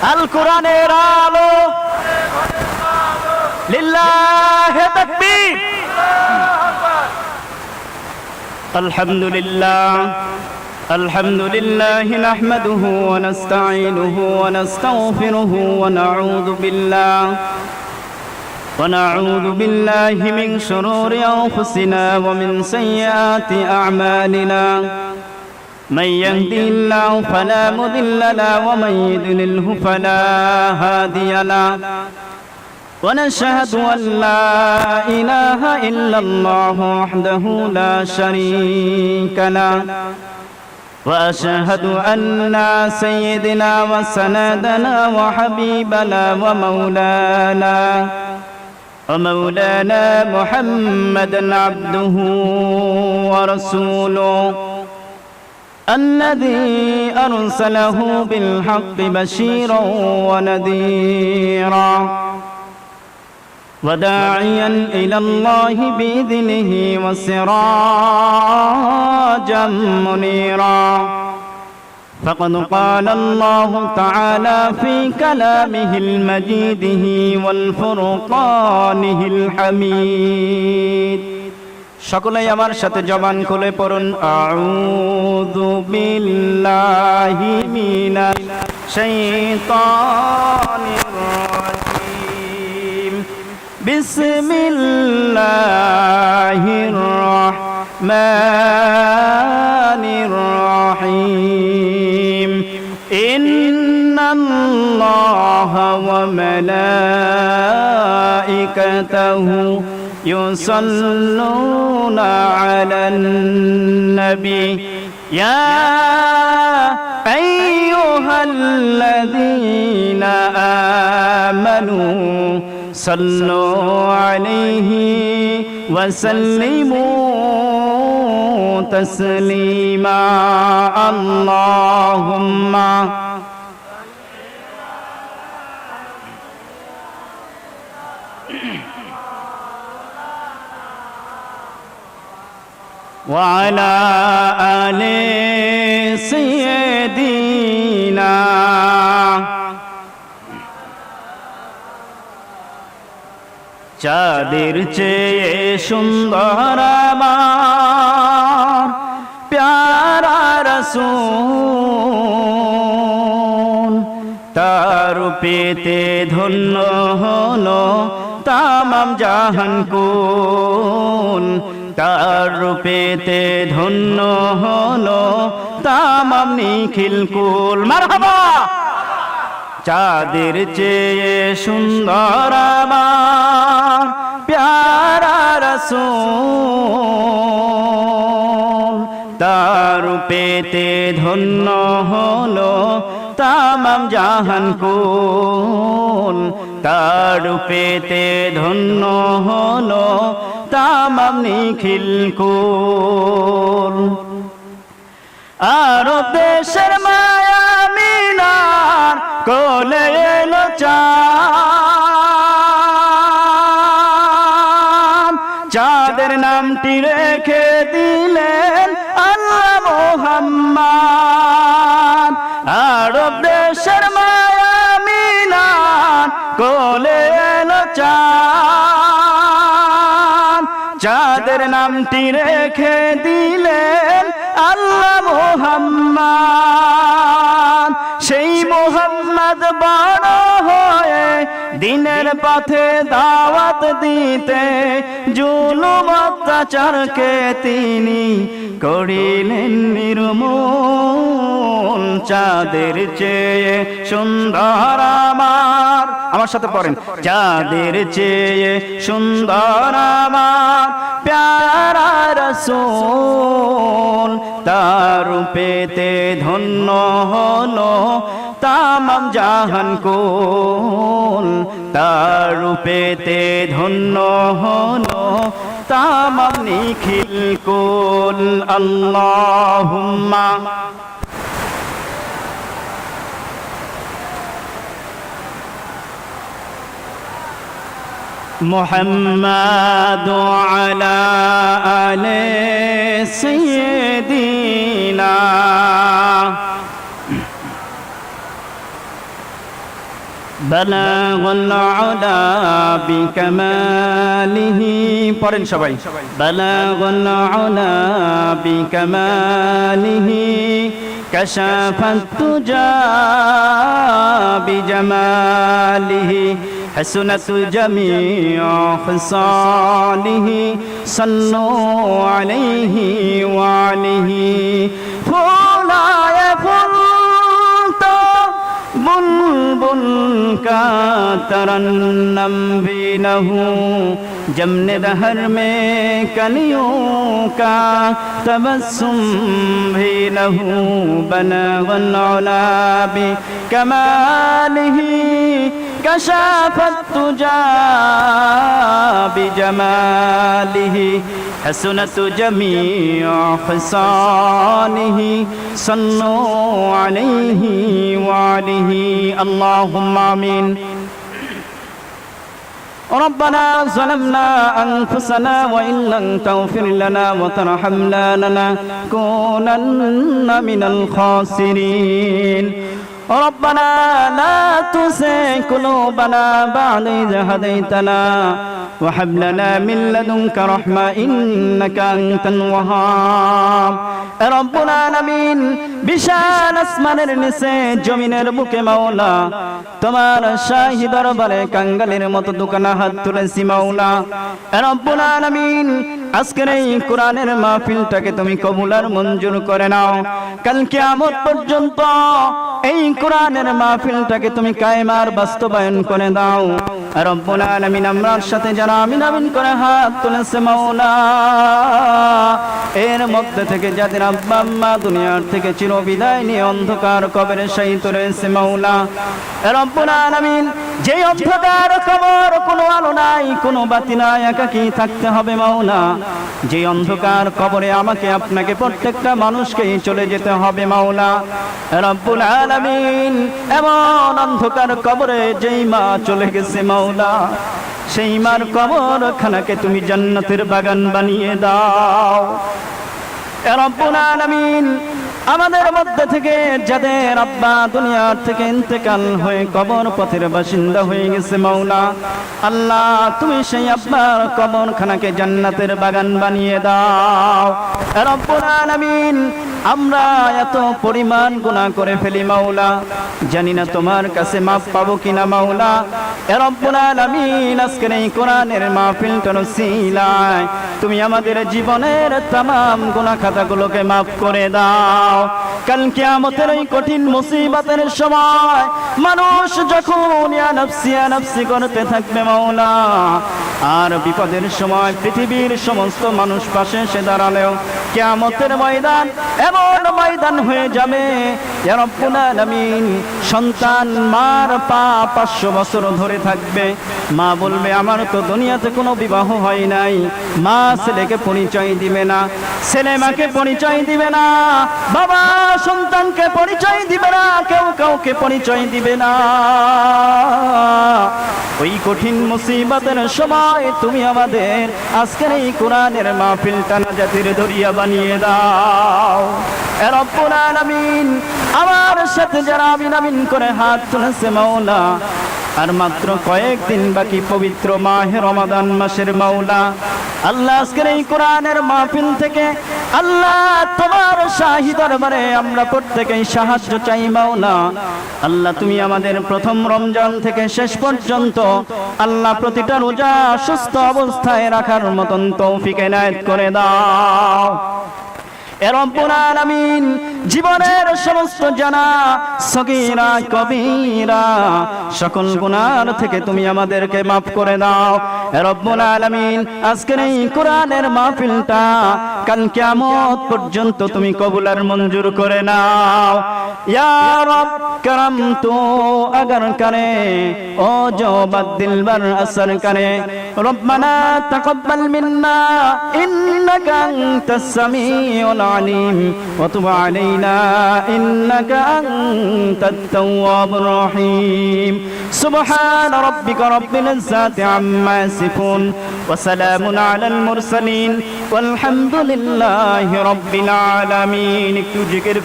আল কোরআনের আলো লিল্লাহি তাকবীর আলহামদুলিল্লাহ الحمد لله نحمده ونستعينه ونستغفره ونعوذ بالله من شرور أنفسنا ومن سيئات أعمالنا من يهده الله فلا مضل له ومن يضلله فلا هادي له ونشهد أن لا إله إلا الله وحده لا شريك له وأشهد أن سيدنا وسندنا وحبيبنا ومولانا محمدا عبده ورسوله الذي أرسله بالحق بشيرا ونذيرا وداعيا إلى الله بإذنه وسراجا منيرا فقد قال الله تعالى في كلامه المجيد والفرقانه الحميد সকলেই আমার সাথে জবান খুলে পড়ুন আউযু বিল্লাহি মিনাশ শাইতানির রাজিম বিসমিল্লাহির রাহমানির রহিম ইন্নাল্লাহা ওয়া মালাইকাতাহু يصلون على النبي يا أيها الذين آمنوا صلوا عليه وسلموا تسليما اللهم وعلى آل سيدنا চাঁদের চেয়ে সুন্দর আমার প্যারা রাসূল তার পেতে ধন্য হলো তামাম জাহান কুল তার রূপেতে ধন্য হলো তামাম নিখিল কুল মারহাবা চাঁদের চেয়ে সুন্দর আমার প্যারা রাসূল তার রূপেতে ধন্য হলো তামাম জাহান কুল তার রূপেতে ধন্য হলো তামাম নিখিল কুল আরব দেশের মায়া মিনার কোলে এলো চাঁদ চাঁদের নামটি রেখে দিলেন আল্লাহ মুহাম্মদ আরব দেশের মায়া মিনার কোলে এলো চাঁদ চাঁদের নামটি রেখে দিলেন আল্লাহ মুহাম্মদ সেই মুহাম্মদ বড় হয়ে দিনের পথে দাওয়াত দিতে জুলুম অত্যাচারকে তিনি করিলেন নির্মূল চাঁদের চেয়ে সুন্দর আমার সাথে পড়েন চাঁদের চেয়ে সুন্দর আমার প্যারা রাসূল তার রূপেতে ধন্য হলো তামাম জাহান কুল তার রূপেতে ধন্য হলো তামাম নিখিল কুল আল্লাহুম্মা محمد على آل سيدنا بلغ العلا بكماله পড়েন সবাই بلغ العلا بكماله كشف الدجى بجماله حسنت جميع خصاله صلوا عليه وعليه فولاي فلت बुलबुल का तरन्नम भी न हूँ जमन दहर में कलियों का तबस्सुम भी न हूँ बलगल उला बि कमालिही कशाफत तुजा बिजमालिही हसनत जमीअ खसालिही सल्लु अलैहि वालिही अल्लाहुम्मा आमीन ربنا ظلمنا أنفسنا وإن لم تغفر لنا وترحمنا لنكونن من الخاسرين ربنا لا تزغ قلوبنا بعد إذ هديتنا وهب لنا من لدنك رحمة إنك أنت الوهاب رب العالمين বিশাল আসমানের নিচে জমিনের বুকে মাওলা তোমার শাহী দরবারে কাঙ্গালের মতো দোকানা হাত তুলেছি মাওলা রব্বুল আলামিন আজকের এই কোরআনের মাহফিলটাকে তুমি কবুল আর মঞ্জুর করে নাও কাল কিয়ামত পর্যন্ত এই কোরআনের মাহফিলটাকে তুমি কায়েম আর বাস্তবায়ন করে দাও রব্বুল আলামিন আমরার সাথে যারা আমিন আমিন করে হাত তুলেছে মাওলা এর মধ্যে থেকে যাদের আব্বা আম্মা দুনিয়ার থেকে চিরবিদায় নিয়ে অন্ধকার কবরে শায়িত রয়েছে মাওলা রব্বুল আলামিন যে অন্ধকার কবর কোনো আলো নাই কোনো বাতি নাই একাকী থাকতে হবে মাওলা যে অন্ধকার কবরে আমাকে আপনাকে প্রত্যেকটা মানুষকেই চলে যেতে হবে মাওলা রব্বুল আলামিন এমন অন্ধকার কবরে যেই মা চলে গেছে মাওলা সেই মার কবরখানাকে তুমি জান্নাতের বাগান বানিয়ে দাও রব্বুল আলামিন আমাদের মধ্যে থেকে যাদের আব্বা দুনিয়ার থেকে ইন্তেকাল হয়ে কবর পথের বাসিন্দা হয়ে গেছে মাওলা আল্লাহ তুমি সেই আব্বার কবরখানাকে জান্নাতের বাগান বানিয়ে দাও রব্বুল আলামিন আমরা এত পরিমাণ গুনাহ করে ফেলি মাওলা জানি না তোমার কাছে মাফ পাবো কিনা মাওলা রব্বুল আলামিন আজকের এই কোরআনের মাহফিলটার উসিলায় তুমি আমাদের জীবনের तमाम গুনাহ খাতাগুলোকে মাফ করে দাও কাল কিয়ামতের এই কঠিন মুসিবতের সময় মানুষ যখন ইয়া নাফসি করতে থাকবে মাওলা আর বিপদের সময় পৃথিবীর সমস্ত মানুষ পাশে এসে দাঁড়ালেও কিয়ামতের ময়দান এমন ময়দান হয়ে যাবে ইয়া রব্বুল আলামিন সন্তান মার পা 500 বছর ধরে থাকবে মা বলবে আমার তো দুনিয়াতে কোনো বিবাহ হয় নাই মা ছেলেকে পরিচয় দিবে না ছেলে মাকে পরিচয় দিবে না বাবা সন্তানকে পরিচয় দিবে না কেউ কাউকে পরিচয় দিবে না ওই কঠিন মুসিবতের সময় তুমি আমাদের আজকের এই কোরআনের মাহফিলটা নাজাতের দরিয়া বানিয়ে দাও রব্বুল আলামিন আমার সাথে যারা আমিন আমিন করে হাত তুলেছে মাওলা আর মাত্র কয়েকদিন বাকি পবিত্র মাহে রমাদান মাসের মাওলা আল্লাহ আজকের এই কোরআনের মাহফিল থেকে আল্লাহ তোমার শাহী দরবারে আমরা প্রত্যেকেই সাহায্য চাই মাওলা আল্লাহ তুমি আমাদের প্রথম রমজান থেকে শেষ পর্যন্ত আল্লাহ প্রতিটা রোজা সুস্থ অবস্থায় রাখার মতন তৌফিক এনায়েত করে দাও রব্বুল আলামিন জীবনের সমস্ত জানা সগীরা কবীরা সকল গুনাহ থেকে তুমি আমাদেরকে maaf করে দাও রব্বুল আলামিন আজকের এই কোরআনের মাহফিলটা কাল কিয়ামত পর্যন্ত তুমি কবুল আর মঞ্জুর করে নাও ইয়া রব করম তো अगर करे ओ जो बदिल बर असर करे रब्बना तकब्बल मिन्ना इन्नका अंतस समीउल अलीम व तुब अलैना इन्नका अंतत तव्वाबुर रहीम सुबहान रब्बिका रब्बिल इज्जति अम्मा यसिफून व सलामुन अलल मुरसलीन वल्हम्दुलिल्लाहि रब्बिल आलामीन। একটু জিকির